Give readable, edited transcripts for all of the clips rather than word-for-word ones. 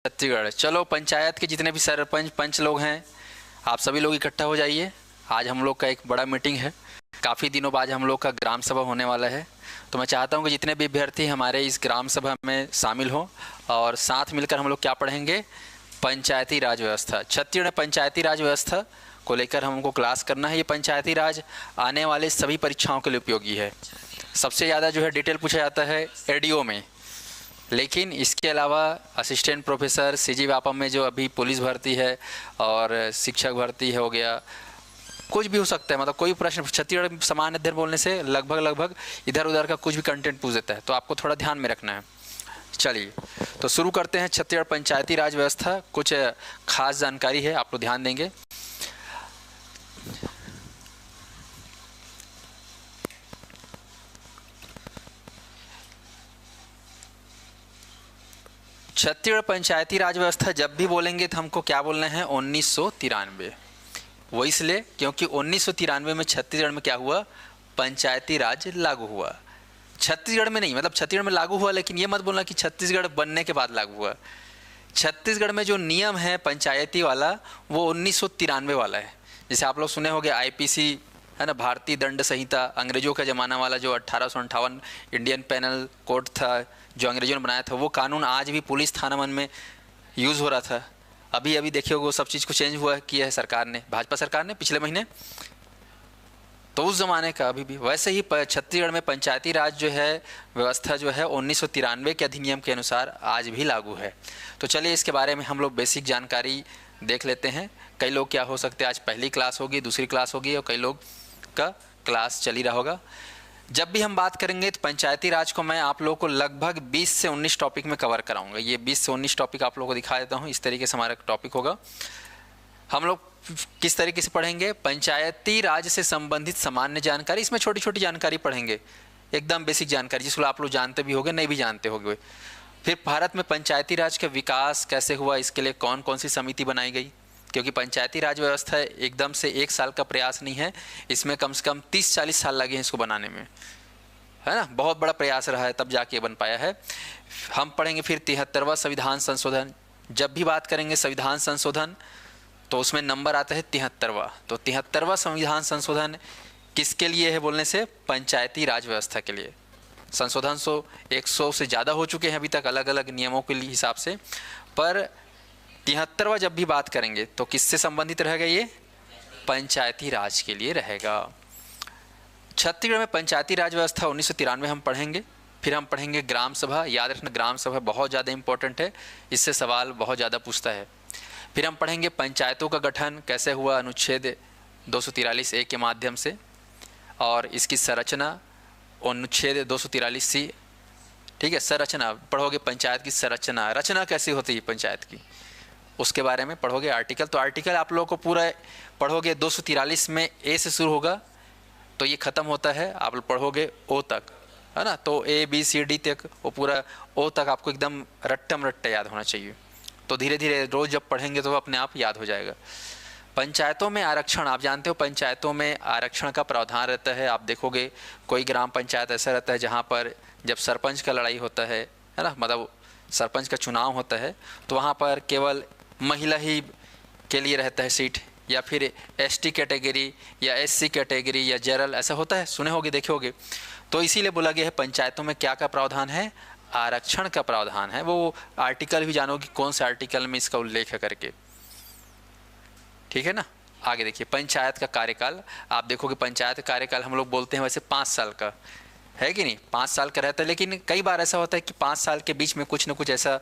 छत्तीसगढ़। चलो, पंचायत के जितने भी सरपंच पंच लोग हैं, आप सभी लोग इकट्ठा हो जाइए। आज हम लोग का एक बड़ा मीटिंग है। काफ़ी दिनों बाद हम लोग का ग्राम सभा होने वाला है। तो मैं चाहता हूं कि जितने भी अभ्यर्थी हमारे इस ग्राम सभा में शामिल हों और साथ मिलकर हम लोग क्या पढ़ेंगे, पंचायती राज व्यवस्था। छत्तीसगढ़ में पंचायती राज व्यवस्था को लेकर हमको क्लास करना है। ये पंचायती राज आने वाले सभी परीक्षाओं के लिए उपयोगी है। सबसे ज़्यादा जो है डिटेल पूछा जाता है एडीओ में, लेकिन इसके अलावा असिस्टेंट प्रोफेसर सीजी व्यापम में जो अभी पुलिस भर्ती है और शिक्षक भर्ती हो गया, कुछ भी हो सकता है। मतलब कोई प्रश्न छत्तीसगढ़ सामान्य अध्ययन बोलने से लगभग इधर उधर का कुछ भी कंटेंट पूछ देता है, तो आपको थोड़ा ध्यान में रखना है। चलिए, तो शुरू करते हैं। छत्तीसगढ़ पंचायती राज व्यवस्था, कुछ खास जानकारी है, आप लोग ध्यान देंगे। छत्तीसगढ़ पंचायती राज व्यवस्था जब भी बोलेंगे तो हमको क्या बोलना है, 1993। वो इसलिए क्योंकि 1993 में छत्तीसगढ़ में क्या हुआ, पंचायती राज लागू हुआ। छत्तीसगढ़ में नहीं, मतलब छत्तीसगढ़ में लागू हुआ, लेकिन ये मत बोलना कि छत्तीसगढ़ बनने के बाद लागू हुआ। छत्तीसगढ़ में जो नियम है पंचायती वाला, वो 1993 वाला है। जैसे आप लोग सुने होंगे आईपीसी, है ना, भारतीय दंड संहिता, अंग्रेजों का ज़माना वाला जो 1858 इंडियन पेनल कोड था, जो अंग्रेजों ने बनाया था, वो कानून आज भी पुलिस थाना मन में यूज़ हो रहा था। अभी अभी देखिए वो सब चीज़ को चेंज हुआ किया है सरकार ने, भाजपा सरकार ने पिछले महीने। तो उस ज़माने का अभी भी वैसे ही छत्तीसगढ़ में पंचायती राज जो है व्यवस्था जो है 1993 के अधिनियम के अनुसार आज भी लागू है। तो चलिए इसके बारे में हम लोग बेसिक जानकारी देख लेते हैं। कई लोग क्या हो सकते हैं, आज पहली क्लास होगी, दूसरी क्लास होगी, और कई लोग का क्लास चल ही रहा होगा। जब भी हम बात करेंगे तो पंचायती राज को मैं आप लोगों को लगभग 20 से 19 टॉपिक में कवर कराऊंगा। ये 20 से 19 टॉपिक आप लोगों को दिखा देता हूँ। इस तरीके से हमारा टॉपिक होगा। हम लोग किस तरीके से पढ़ेंगे, पंचायती राज से संबंधित सामान्य जानकारी, इसमें छोटी छोटी जानकारी पढ़ेंगे, एकदम बेसिक जानकारी जिसको आप लोग जानते भी होंगे, नहीं भी जानते होंगे। फिर भारत में पंचायती राज का विकास कैसे हुआ, इसके लिए कौन कौन सी समिति बनाई गई, क्योंकि पंचायती राज व्यवस्था एकदम से एक साल का प्रयास नहीं है, इसमें कम से कम 30-40 साल लगे हैं इसको बनाने में, है ना। बहुत बड़ा प्रयास रहा है, तब जाके बन पाया है। हम पढ़ेंगे फिर 73वां संविधान संशोधन। जब भी बात करेंगे संविधान संशोधन तो उसमें नंबर आता है 73वां। तो 73वां संविधान संशोधन किसके लिए है बोलने से, पंचायती राज व्यवस्था के लिए। संशोधन 100 से ज़्यादा हो चुके हैं अभी तक अलग अलग नियमों के हिसाब से, पर 73वां जब भी बात करेंगे तो किससे संबंधित रहेगा, ये पंचायती राज के लिए रहेगा। छत्तीसगढ़ में पंचायती राज व्यवस्था 1993 हम पढ़ेंगे। फिर हम पढ़ेंगे ग्राम सभा। याद रखना, ग्राम सभा बहुत ज़्यादा इंपॉर्टेंट है, इससे सवाल बहुत ज़्यादा पूछता है। फिर हम पढ़ेंगे पंचायतों का गठन कैसे हुआ, अनुच्छेद 243A के माध्यम से, और इसकी संरचना अनुच्छेद 243C। ठीक है, संरचना पढ़ोगे, पंचायत की संरचना, रचना कैसी होती है पंचायत की, उसके बारे में पढ़ोगे। आर्टिकल, तो आर्टिकल आप लोगों को पूरा पढ़ोगे। 243 में ए से शुरू होगा तो ये ख़त्म होता है, आप पढ़ोगे ओ तक, है ना। तो ABCD तक, वो पूरा ओ तक आपको एकदम रट्टम रट्टे याद होना चाहिए। तो धीरे धीरे रोज़ जब पढ़ेंगे तो अपने आप याद हो जाएगा। पंचायतों में आरक्षण, आप जानते हो पंचायतों में आरक्षण का प्रावधान रहता है। आप देखोगे कोई ग्राम पंचायत ऐसा रहता है जहाँ पर जब सरपंच का लड़ाई होता है ना, मतलब सरपंच का चुनाव होता है, तो वहाँ पर केवल महिला ही के लिए रहता है सीट, या फिर ST कैटेगरी या SC कैटेगरी या जनरल, ऐसा होता है, सुने होगे, देखे होगे। तो इसीलिए बोला गया है पंचायतों में क्या प्रावधान है, आरक्षण का प्रावधान है। वो आर्टिकल भी जानोगे कौन से आर्टिकल में इसका उल्लेख है करके, ठीक है ना। आगे देखिए, पंचायत का कार्यकाल। आप देखोगे पंचायत का कार्यकाल हम लोग बोलते हैं वैसे 5 साल का है कि नहीं, 5 साल का रहता है, लेकिन कई बार ऐसा होता है कि 5 साल के बीच में कुछ न कुछ ऐसा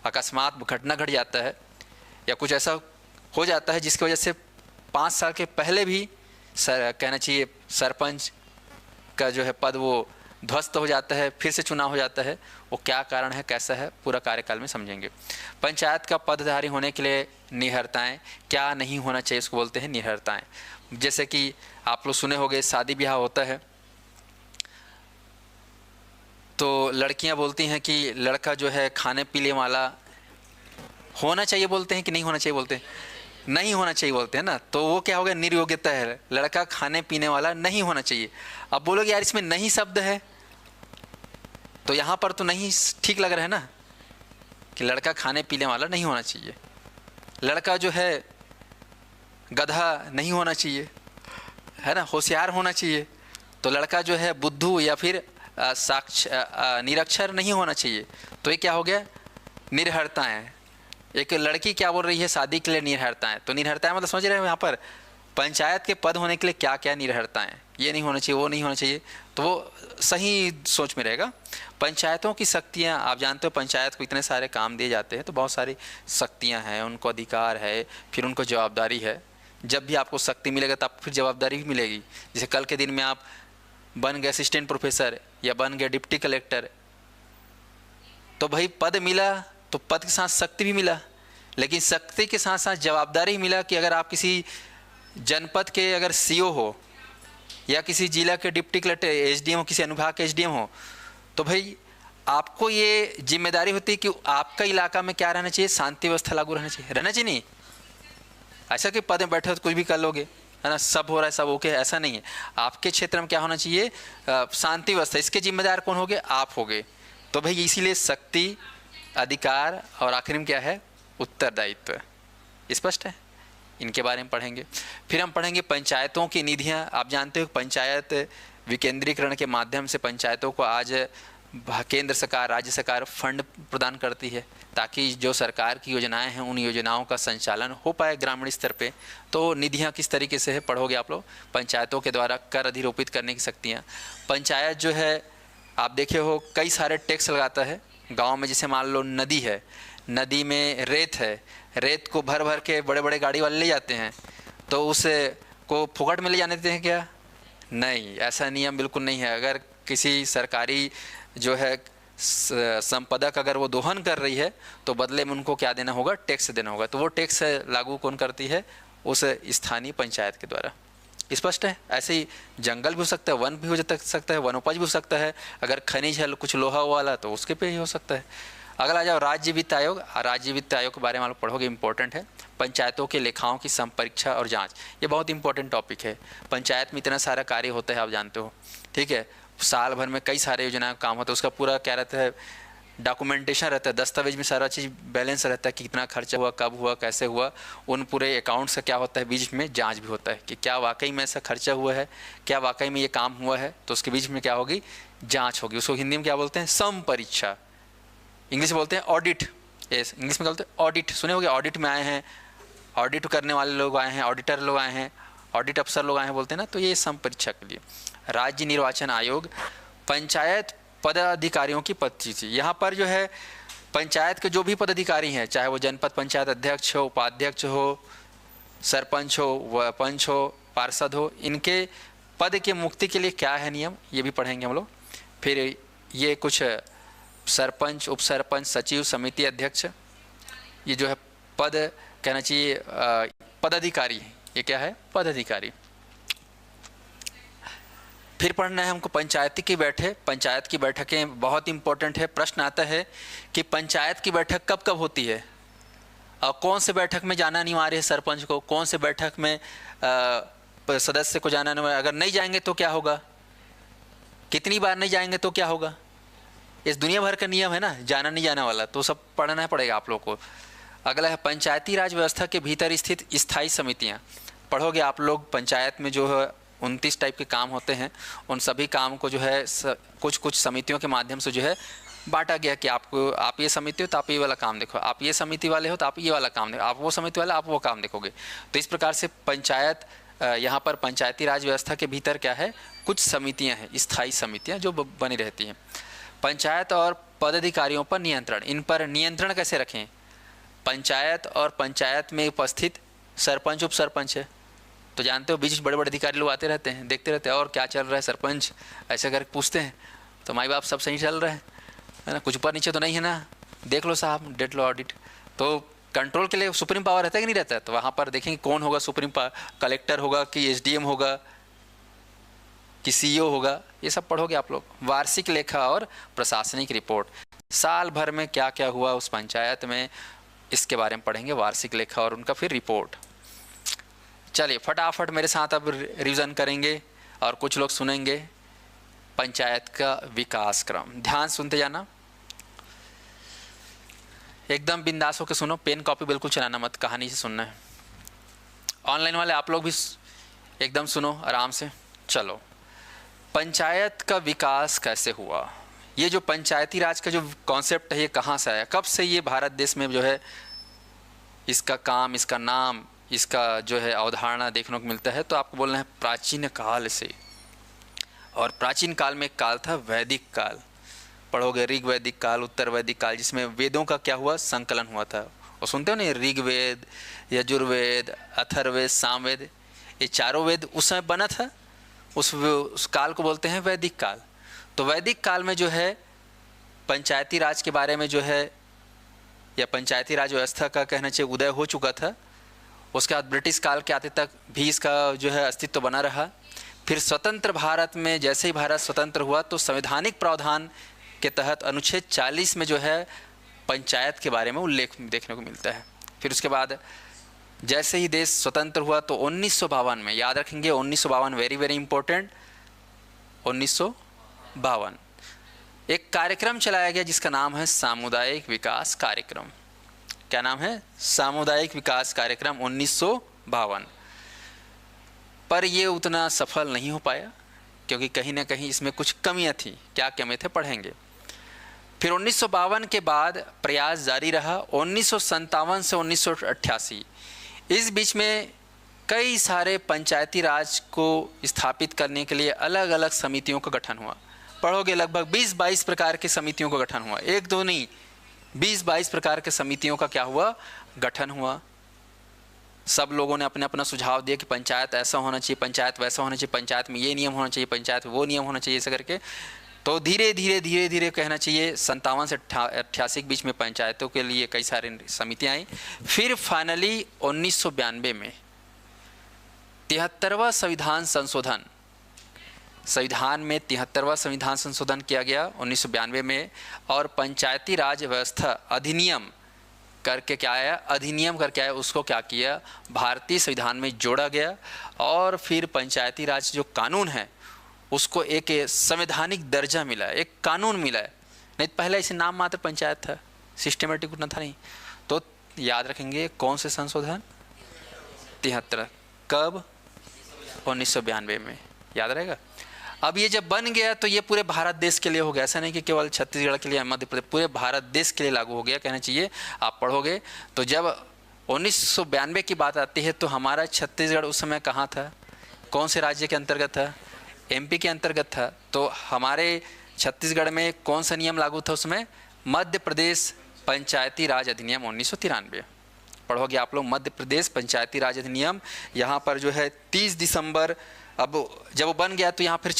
अकस्मात घटना घट जाता है, या कुछ ऐसा हो जाता है जिसकी वजह से 5 साल के पहले भी कहना चाहिए सरपंच का जो है पद वो ध्वस्त हो जाता है, फिर से चुनाव हो जाता है। वो क्या कारण है, कैसा है, पूरा कार्यकाल में समझेंगे। पंचायत का पदधारी होने के लिए निहरताएं, क्या नहीं होना चाहिए, उसको बोलते हैं निहरताएं। जैसे कि आप लोग सुने होंगे शादी ब्याह होता है तो लड़कियां बोलती हैं कि लड़का जो है खाने पीने वाला होना चाहिए, बोलते हैं कि नहीं होना चाहिए, बोलते हैं नहीं होना चाहिए, बोलते हैं ना। तो वो क्या हो गया, निर्योग्यता है, लड़का खाने पीने वाला नहीं होना चाहिए। अब बोलोगे यार इसमें नहीं शब्द है, तो यहाँ पर तो नहीं ठीक लग रहा है ना, कि लड़का खाने पीने वाला नहीं होना चाहिए, लड़का जो है गधा नहीं होना चाहिए, है ना, होशियार होना चाहिए। तो लड़का जो है बुद्धू या फिर निरक्षर नहीं होना चाहिए। तो ये क्या हो गया, निर्हरताएं। एक लड़की क्या बोल रही है, शादी के लिए निर्हरताएं। तो निर्हरताएं मतलब समझ रहे हो यहाँ पर पंचायत के पद होने के लिए क्या क्या निर्हरताएं, ये नहीं होना चाहिए, वो नहीं होना चाहिए, तो वो सही सोच में रहेगा। पंचायतों की शक्तियाँ, आप जानते हो पंचायत को इतने सारे काम दिए जाते हैं, तो बहुत सारी शक्तियाँ हैं, उनको अधिकार है, फिर उनको जवाबदारी है। जब भी आपको शक्ति मिलेगा तब फिर जवाबदारी भी मिलेगी। जैसे कल के दिन में आप बन गए असिस्टेंट प्रोफेसर या बन गए डिप्टी कलेक्टर, तो भाई पद मिला तो पद के साथ शक्ति भी मिला, लेकिन शक्ति के साथ साथ जवाबदारी मिला कि अगर आप किसी जनपद के अगर सीओ हो या किसी जिला के डिप्टी कलेक्टर एसडीएम हो, किसी अनुभाग के एसडीएम हो, तो भाई आपको ये जिम्मेदारी होती है कि आपका इलाका में क्या रहना चाहिए, शांति व्यवस्था लागू रहना चाहिए, रहना चाहिए नहीं। ऐसा कि पद में बैठे हो तो कुछ भी कर लोगे, है ना, सब हो रहा है, सब ओके, ऐसा नहीं है। आपके क्षेत्र में क्या होना चाहिए, शांति व्यवस्था, इसके जिम्मेदार कौन होगे, आप होगे। तो भाई इसीलिए शक्ति, अधिकार और आखिर में क्या है, उत्तरदायित्व। स्पष्ट है, इनके बारे में पढ़ेंगे। फिर हम पढ़ेंगे पंचायतों की निधियां। आप जानते हो पंचायत विकेंद्रीकरण के माध्यम से पंचायतों को आज केंद्र सरकार, राज्य सरकार फंड प्रदान करती है, ताकि जो सरकार की योजनाएं हैं उन योजनाओं का संचालन हो पाए ग्रामीण स्तर पे। तो निधियां किस तरीके से है पढ़ोगे आप लोग। पंचायतों के द्वारा कर अधिरोपित करने की शक्तियाँ। पंचायत जो है आप देखे हो कई सारे टैक्स लगाता है गाँव में। जैसे मान लो नदी है, नदी में रेत है, रेत को भर भर के बड़े बड़े गाड़ी वाले ले जाते हैं, तो उसे को फुकट में ले जाने देते हैं क्या, नहीं, ऐसा नियम बिल्कुल नहीं है। अगर किसी सरकारी जो है संपदा का अगर वो दोहन कर रही है तो बदले में उनको क्या देना होगा, टैक्स देना होगा। तो वो टैक्स लागू कौन करती है, उस स्थानीय पंचायत के द्वारा। स्पष्ट है। ऐसे ही जंगल भी हो सकता है, वन भी हो सकता है, वनोपज भी हो सकता है। अगर खनिज है कुछ लोहा वाला तो उसके पे ही हो सकता है। अगला आ जाओ राज्य वित्त आयोग। राज्य वित्त आयोग के बारे में आप पढ़ोगे, इंपॉर्टेंट है। पंचायतों के लेखाओं की संपरीक्षा और जांच, ये बहुत इंपॉर्टेंट टॉपिक है। पंचायत में इतना सारा कार्य होता है, आप जानते हो, ठीक है। साल भर में कई सारे योजनाओं का काम होता है, उसका पूरा क्या रहता है, डॉक्यूमेंटेशन रहता है, दस्तावेज में सारा चीज़ बैलेंस रहता है कि कितना खर्चा हुआ, कब हुआ, कैसे हुआ। उन पूरे अकाउंट्स का क्या होता है, बीच में जांच भी होता है कि क्या वाकई में ऐसा खर्चा हुआ है, क्या वाकई में ये काम हुआ है। तो उसके बीच में क्या होगी, जांच होगी। उसको हिंदी में क्या बोलते हैं, संपरीक्षा, इंग्लिश में बोलते हैं ऑडिट। यस, इंग्लिश में बोलते हैं ऑडिट। सुने होंगे, ऑडिट में आए हैं, ऑडिट करने वाले लोग आए हैं, ऑडिटर लोग आए हैं, ऑडिट अफसर लोग आए हैं, बोलते हैं ना। तो ये संपरीक्षा के लिए। राज्य निर्वाचन आयोग, पंचायत पदाधिकारियों की पदसूची। यहाँ पर जो है पंचायत के जो भी पदाधिकारी हैं, चाहे वो जनपद पंचायत अध्यक्ष हो, उपाध्यक्ष हो, सरपंच हो, व पंच हो, पार्षद हो, इनके पद के मुक्ति के लिए क्या है नियम, ये भी पढ़ेंगे हम लोग। फिर ये कुछ सरपंच, उप सरपंच, सचिव, समिति अध्यक्ष, ये जो है पद कहना चाहिए पदाधिकारी है। ये क्या है, पदाधिकारी। फिर पढ़ना है हमको पंचायती की बैठक। पंचायत की बैठकें बहुत इंपॉर्टेंट है। प्रश्न आता है कि पंचायत की बैठक कब कब होती है और कौन से बैठक में जाना अनिवार्य है सरपंच को, कौन से बैठक में सदस्य को जाना अनिवार्य। अगर नहीं जाएंगे तो क्या होगा, कितनी बार नहीं जाएंगे तो क्या होगा। इस दुनिया भर का नियम है ना, जाना नहीं जाना वाला, तो सब पढ़ना पड़ेगा आप लोग को। अगला है पंचायती राज व्यवस्था के भीतर स्थित स्थायी समितियाँ। पढ़ोगे आप लोग। पंचायत में जो है 29 टाइप के काम होते हैं, उन सभी काम को जो है कुछ कुछ समितियों के माध्यम से जो है बांटा गया कि आपको, आप ये समिति हो तो आप ये वाला काम देखो, आप ये समिति वाले हो तो आप ये वाला काम देखो, आप वो समिति वाले आप वो काम देखोगे। तो इस प्रकार से पंचायत, यहाँ पर पंचायती राज व्यवस्था के भीतर क्या है, कुछ समितियाँ हैं, स्थायी समितियाँ जो बनी रहती हैं। पंचायत और पदाधिकारियों पर नियंत्रण, इन पर नियंत्रण कैसे रखें। पंचायत और पंचायत में उपस्थित सरपंच, उप सरपंच है, तो जानते हो बीच बड़े बड़े अधिकारी लोग आते रहते हैं, देखते रहते हैं और क्या चल रहा है सरपंच, ऐसे करके पूछते हैं तो माई बाप सब सही चल रहा है ना, कुछ ऊपर नीचे तो नहीं है ना, देख लो साहब, डेट लो ऑडिट। तो कंट्रोल के लिए सुप्रीम पावर रहता है कि नहीं रहता है। तो वहाँ पर देखेंगे कौन होगा सुप्रीम पावर, कलेक्टर होगा कि एसडीएम होगा कि सीईओ होगा, ये सब पढ़ोगे आप लोग। वार्षिक लेखा और प्रशासनिक रिपोर्ट, साल भर में क्या क्या हुआ उस पंचायत में, इसके बारे में पढ़ेंगे, वार्षिक लेखा और उनका फिर रिपोर्ट। चलिए फटाफट मेरे साथ अब रिवीजन करेंगे और कुछ लोग सुनेंगे पंचायत का विकास क्रम। ध्यान सुनते जाना। एकदम बिंदास होकर सुनो, पेन कॉपी बिल्कुल चलाना मत, कहानी से सुनना है। ऑनलाइन वाले आप लोग भी एकदम सुनो आराम से। चलो, पंचायत का विकास कैसे हुआ? ये जो पंचायती राज का जो कॉन्सेप्ट है ये कहाँ से आया, कब से ये भारत देश में जो है इसका काम, इसका नाम, इसका जो है अवधारणा देखने को मिलता है? तो आपको बोलना है प्राचीन काल से। और प्राचीन काल में एक काल था वैदिक काल। पढ़ोगे ऋग वैदिक काल, उत्तर वैदिक काल, जिसमें वेदों का क्या हुआ, संकलन हुआ था। और सुनते हो ना, ऋग्वेद, यजुर्वेद, अथर्ववेद, सामवेद, ये चारों वेद उस समय बना था। उस काल को बोलते हैं वैदिक काल। तो वैदिक काल में जो है पंचायती राज के बारे में जो है, या पंचायती राज व्यवस्था का कहना चाहिए उदय हो चुका था। उसके बाद ब्रिटिश काल के आते तक भी इसका जो है अस्तित्व बना रहा। फिर स्वतंत्र भारत में जैसे ही भारत स्वतंत्र हुआ तो संवैधानिक प्रावधान के तहत अनुच्छेद 40 में जो है पंचायत के बारे में उल्लेख देखने को मिलता है। फिर उसके बाद जैसे ही देश स्वतंत्र हुआ तो 1952 में, याद रखेंगे 1952, वेरी वेरी इंपॉर्टेंट, 1952 एक कार्यक्रम चलाया गया जिसका नाम है सामुदायिक विकास कार्यक्रम। क्या नाम है? सामुदायिक विकास कार्यक्रम 1952। पर ये उतना सफल नहीं हो पाया क्योंकि कहीं ना कहीं इसमें कुछ कमियां थी। क्या कमियां थे, पढ़ेंगे। फिर 1952 के बाद प्रयास जारी रहा। 1957 से 1988 इस बीच में कई सारे पंचायती राज को स्थापित करने के लिए अलग अलग समितियों का गठन हुआ। पढ़ोगे लगभग 20-22 प्रकार के समितियों का गठन हुआ। एक दो नहीं, 20-22 प्रकार के समितियों का क्या हुआ, गठन हुआ। सब लोगों ने अपने अपना सुझाव दिया कि पंचायत ऐसा होना चाहिए, पंचायत वैसा होना चाहिए, पंचायत में ये नियम होना चाहिए, पंचायत में वो नियम होना चाहिए, ऐसे करके। तो धीरे धीरे कहना चाहिए 57 से 88 के बीच में पंचायतों के लिए कई सारी समितियाँ आई। फिर फाइनली 1992 में 73वां संविधान संशोधन, संविधान में 73वां संविधान संशोधन किया गया 1992 में। और पंचायती राज व्यवस्था अधिनियम करके क्या आया, अधिनियम करके आया, उसको क्या किया, भारतीय संविधान में जोड़ा गया। और फिर पंचायती राज जो कानून है उसको एक संवैधानिक दर्जा मिला, एक कानून मिला है। नहीं पहले इसे नाम मात्र पंचायत था, सिस्टमेटिक उतना था नहीं। तो याद रखेंगे कौन से संशोधन, 73। कब? 1992 में, याद रहेगा। अब ये जब बन गया तो ये पूरे भारत देश के लिए हो गया, ऐसा नहीं कि केवल छत्तीसगढ़ के लिए, मध्य प्रदेश, पूरे भारत देश के लिए लागू हो गया कहना चाहिए। आप पढ़ोगे तो जब 1992 की बात आती है तो हमारा छत्तीसगढ़ उस समय कहाँ था, कौन से राज्य के अंतर्गत था, एमपी के अंतर्गत था। तो हमारे छत्तीसगढ़ में कौन सा नियम लागू था उसमें, मध्य प्रदेश पंचायती राज अधिनियम 1993। पढ़ोगे आप लोग, मध्य प्रदेश पंचायती राज अधिनियम। यहाँ पर जो है 30 दिसंबर, अब जब वो बन गया तो यहाँ फिर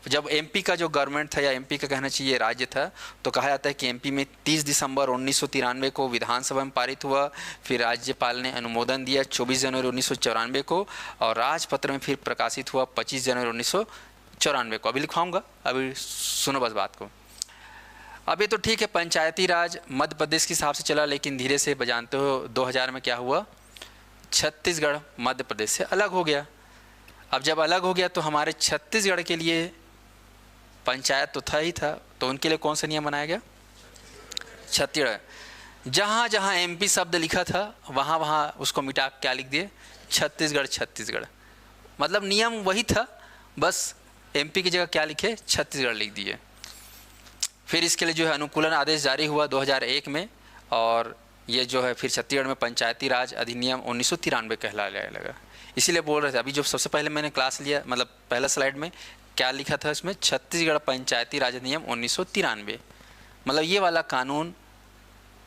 जब एमपी का जो गवर्नमेंट था, या एमपी का कहना चाहिए राज्य था, तो कहा जाता है कि एमपी में 30 दिसंबर 1993 को विधानसभा में पारित हुआ। फिर राज्यपाल ने अनुमोदन दिया 24 जनवरी 1994 को, और राजपत्र में फिर प्रकाशित हुआ 25 जनवरी 1994 को। अभी लिखवाऊंगा, अभी सुनो बस बात को। अभी तो ठीक है, पंचायती राज मध्य प्रदेश के हिसाब से चला, लेकिन धीरे से जानते हो 2000 में क्या हुआ, छत्तीसगढ़ मध्य प्रदेश से अलग हो गया। अब जब अलग हो गया तो हमारे छत्तीसगढ़ के लिए पंचायत तो था ही था, तो उनके लिए कौन सा नियम बनाया गया, छत्तीसगढ़। जहाँ जहाँ एमपी शब्द लिखा था वहाँ वहाँ उसको मिटा क्या लिख दिए, छत्तीसगढ़। छत्तीसगढ़ मतलब नियम वही था, बस एमपी की जगह क्या लिखे, छत्तीसगढ़ लिख दिए। फिर इसके लिए जो है अनुकूलन आदेश जारी हुआ 2001 में, और ये जो है फिर छत्तीसगढ़ में पंचायती राज अधिनियम 1993 कहलाने लगा। इसीलिए बोल रहे थे अभी जो सबसे पहले मैंने क्लास लिया, मतलब पहला स्लाइड में क्या लिखा था, इसमें छत्तीसगढ़ पंचायती राज अधिनियम 1993। मतलब ये वाला कानून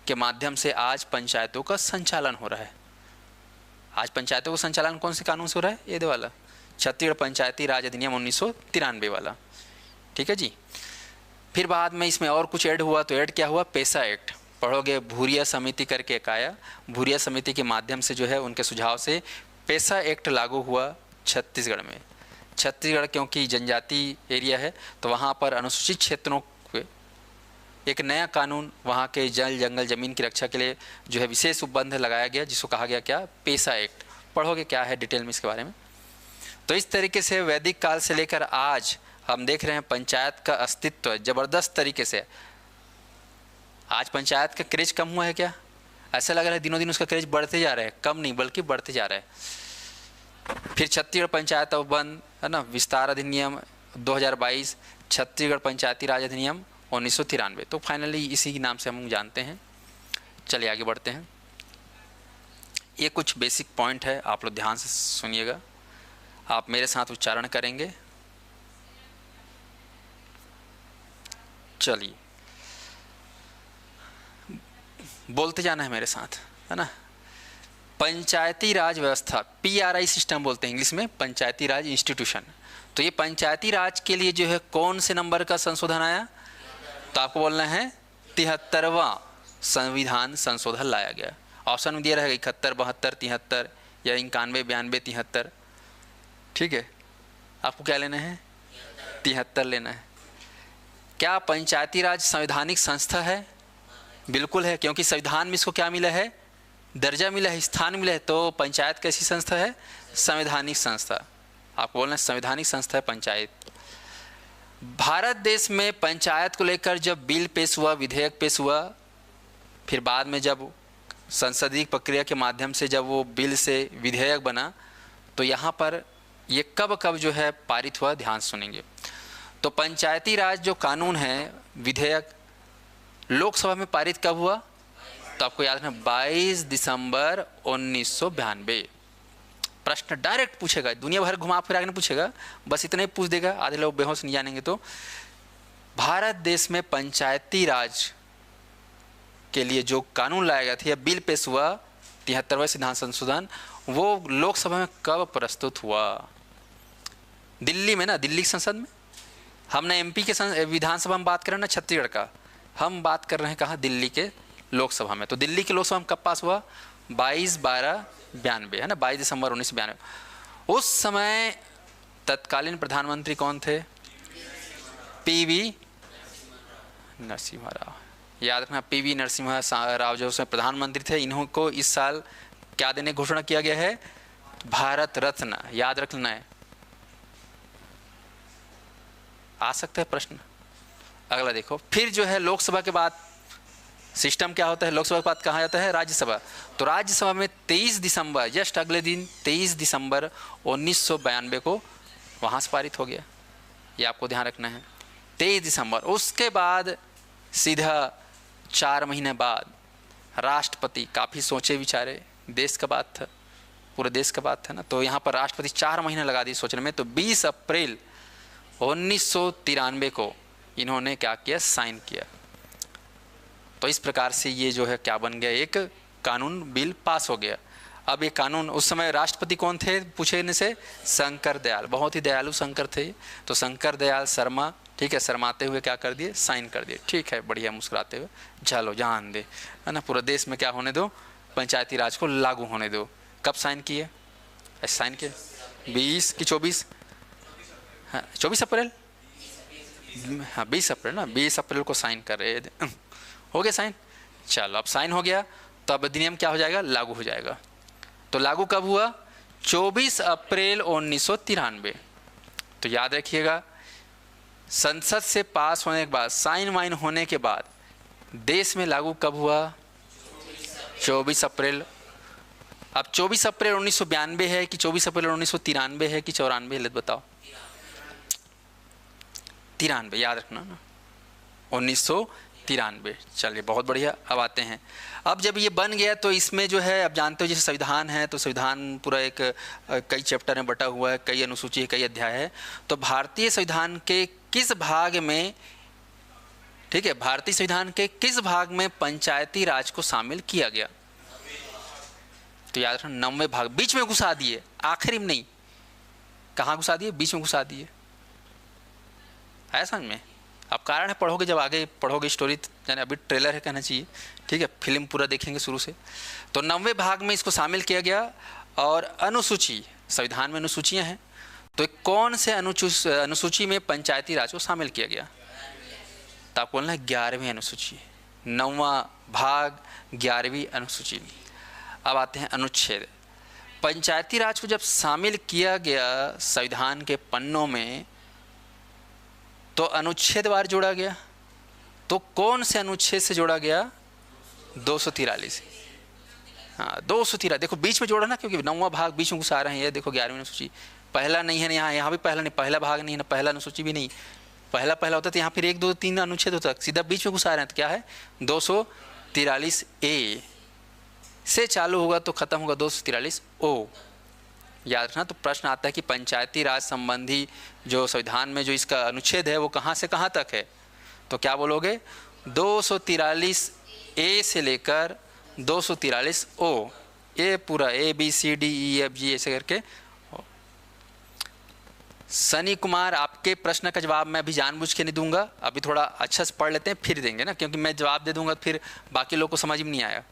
के माध्यम से आज पंचायतों का संचालन हो रहा है। आज पंचायतों का संचालन कौन से कानून से हो रहा है, ये वाला छत्तीसगढ़ पंचायती राज अधिनियम 1993 वाला, ठीक है जी। फिर बाद में इसमें और कुछ ऐड हुआ, तो ऐड क्या हुआ, पेसा एक्ट। पढ़ोगे, भूरिया समिति करके एक आया, भूरिया समिति के माध्यम से जो है उनके सुझाव से पेसा एक्ट लागू हुआ छत्तीसगढ़ में। छत्तीसगढ़ क्योंकि जनजाति एरिया है तो वहाँ पर अनुसूचित क्षेत्रों के एक नया कानून, वहाँ के जल जंगल ज़मीन की रक्षा के लिए जो है विशेष उपबंध लगाया गया, जिसको कहा गया क्या, पेसा एक्ट। पढ़ोगे क्या है डिटेल में इसके बारे में। तो इस तरीके से वैदिक काल से लेकर आज हम देख रहे हैं पंचायत का अस्तित्व ज़बरदस्त तरीके से। आज पंचायत का क्रेज कम हुआ है क्या, ऐसा लग रहा है दिनों दिन उसका क्रेज बढ़ते जा रहा है, कम नहीं बल्कि बढ़ते जा रहा है। फिर छत्तीसगढ़ पंचायत बंद है ना, विस्तार अधिनियम 2022, छत्तीसगढ़ पंचायती राज अधिनियम 1993। तो फाइनली इसी के नाम से हम जानते हैं। चलिए आगे बढ़ते हैं। ये कुछ बेसिक पॉइंट है, आप लोग ध्यान से सुनिएगा, आप मेरे साथ उच्चारण करेंगे। चलिए बोलते जाना है मेरे साथ, है ना। पंचायती राज व्यवस्था, PRI सिस्टम बोलते हैं इंग्लिश में, पंचायती राज इंस्टीट्यूशन। तो ये पंचायती राज के लिए जो है कौन से नंबर का संशोधन आया, तो आपको बोलना है 73वां संविधान संशोधन लाया गया। ऑप्शन में दिया रहेगा 71, 72, 73 या 91, 92, 73। ठीक है, आपको क्या लेना है, 73 लेना है। क्या पंचायती राज संवैधानिक संस्था है? बिल्कुल है, क्योंकि संविधान में इसको क्या मिला है, दर्जा मिला है, स्थान मिला है। तो पंचायत कैसी संस्था है, संवैधानिक संस्था। आपको बोलना है संवैधानिक संस्था है पंचायत। भारत देश में पंचायत को लेकर जब बिल पेश हुआ, विधेयक पेश हुआ, फिर बाद में जब संसदीय प्रक्रिया के माध्यम से जब वो बिल से विधेयक बना, तो यहाँ पर ये कब कब जो है पारित हुआ, ध्यान सुनेंगे। तो पंचायती राज जो कानून है, विधेयक लोकसभा में पारित कब हुआ, तो आपको याद रखना 22 दिसंबर 1992। प्रश्न डायरेक्ट पूछेगा, दुनिया भर घुमा फिरा के नहीं पूछेगा, बस इतना ही पूछ देगा, आधे लोग बेहोश नहीं जानेंगे। तो भारत देश में पंचायती राज के लिए जो कानून लाया गया था या बिल पेश हुआ 73वां संविधान संशोधन, वो लोकसभा में कब प्रस्तुत हुआ, दिल्ली में ना, दिल्ली की संसद में। हमने MP के विधानसभा में बात कर रहे हैं ना, छत्तीसगढ़ का, हम बात कर रहे हैं कहाँ, दिल्ली के लोकसभा में। तो दिल्ली के लोकसभा में कब पास हुआ, 22/12/92, है ना, 22 दिसंबर 1992। उस समय तत्कालीन प्रधानमंत्री कौन थे, PV नरसिम्हा राव। याद रखना, PV नरसिम्हा राव जो उसमें प्रधानमंत्री थे, इन्हों को इस साल क्या देने घोषणा किया गया है, भारत रत्न। याद रखना है, आ सकता है प्रश्न। अगला देखो, फिर जो है लोकसभा के बाद सिस्टम क्या होता है, लोकसभा के बाद कहाँ जाता है, राज्यसभा। तो राज्यसभा में 23 दिसंबर, जस्ट अगले दिन 23 दिसंबर 1992 को वहाँ से पारित हो गया। ये आपको ध्यान रखना है, 23 दिसंबर। उसके बाद सीधा 4 महीने बाद राष्ट्रपति, काफ़ी सोचे विचारे, देश का बात था, पूरे देश का बात था ना, तो यहाँ पर राष्ट्रपति 4 महीने लगा दिए सोचने में। तो 20 अप्रैल 1993 को इन्होंने क्या किया, साइन किया। तो इस प्रकार से ये जो है क्या बन गया, एक कानून बिल पास हो गया। अब ये कानून, उस समय राष्ट्रपति कौन थे पूछने से, शंकर दयाल, बहुत ही दयालु शंकर थे। तो शंकर दयाल शर्मा, ठीक है, शर्माते हुए क्या कर दिए, साइन कर दिए। ठीक है, बढ़िया, मुस्कुराते हुए, चलो जान दे, है ना, पूरा देश में क्या होने दो, पंचायती राज को लागू होने दो। कब साइन किए, ऐसे साइन किए 20 की 24, हाँ 24 अप्रैल, हाँ 20 अप्रैल ना, 20 अप्रैल को साइन कर रहे, हो गया साइन। चलो अब साइन हो गया, तो अब अधिनियम क्या हो जाएगा, लागू हो जाएगा। तो लागू कब हुआ, 24 अप्रैल 1993। तो याद रखिएगा, संसद से पास होने के बाद, साइन वाइन होने के बाद देश में लागू कब हुआ, 24 अप्रैल। अब 24 अप्रैल 1992 है कि 24 अप्रैल 1993 है कि 94 है, बताओ। 93, याद रखना ना, 1993। चलिए बहुत बढ़िया। अब आते हैं, अब जब ये बन गया तो इसमें जो है, अब जानते हो जैसे संविधान है, तो संविधान पूरा एक कई चैप्टर में बटा हुआ है, कई अनुसूची है, कई अध्याय है। तो भारतीय संविधान के किस भाग में, ठीक है, भारतीय संविधान के किस भाग में पंचायती राज को शामिल किया गया, तो याद रखना 90वें भाग, बीच में घुसा दिए, आखिरी में नहीं। कहाँ घुसा दिए, बीच में घुसा दिए, है समझ में। अब कारण है, पढ़ोगे जब आगे पढ़ोगे स्टोरी, यानी अभी ट्रेलर है कहना चाहिए, ठीक है, फिल्म पूरा देखेंगे शुरू से। तो 90वें भाग में इसको शामिल किया गया। और अनुसूची, संविधान में अनुसूचियाँ हैं, तो कौन से अनुसूची में पंचायती राज को शामिल किया गया, तो आपको बोलना है 11वीं अनुसूची, 9वां भाग 11वीं अनुसूची। अब आते हैं अनुच्छेद। पंचायती राज को जब शामिल किया गया संविधान के पन्नों में, तो अनुच्छेदवार जोड़ा गया। तो कौन से अनुच्छेद से जोड़ा गया, 243। हाँ 213, देखो बीच में जोड़ा ना, क्योंकि 9वां भाग बीच में घुसा रहे हैं। ये देखो 11वीं अनुसूची पहला नहीं है ना, यहाँ यहाँ भी पहला नहीं, पहला भाग नहीं है ना, पहला अनुसूची भी नहीं, पहला पहला होता तो यहाँ फिर 1 2 3 अनुच्छेद होता, सीधा बीच में घुसा रहे हैं। तो क्या है 243A से चालू होगा तो खत्म होगा 243O। याद रखना। तो प्रश्न आता है कि पंचायती राज संबंधी जो संविधान में जो इसका अनुच्छेद है वो कहाँ से कहाँ तक है, तो क्या बोलोगे 243A से लेकर 243O, ये पूरा ABCDEFG ऐसे करके। सनी कुमार, आपके प्रश्न का जवाब मैं अभी जानबूझ के नहीं दूंगा, अभी थोड़ा अच्छा से पढ़ लेते हैं फिर देंगे ना, क्योंकि मैं जवाब दे दूंगा फिर बाकी लोगों को समझ में नहीं आया,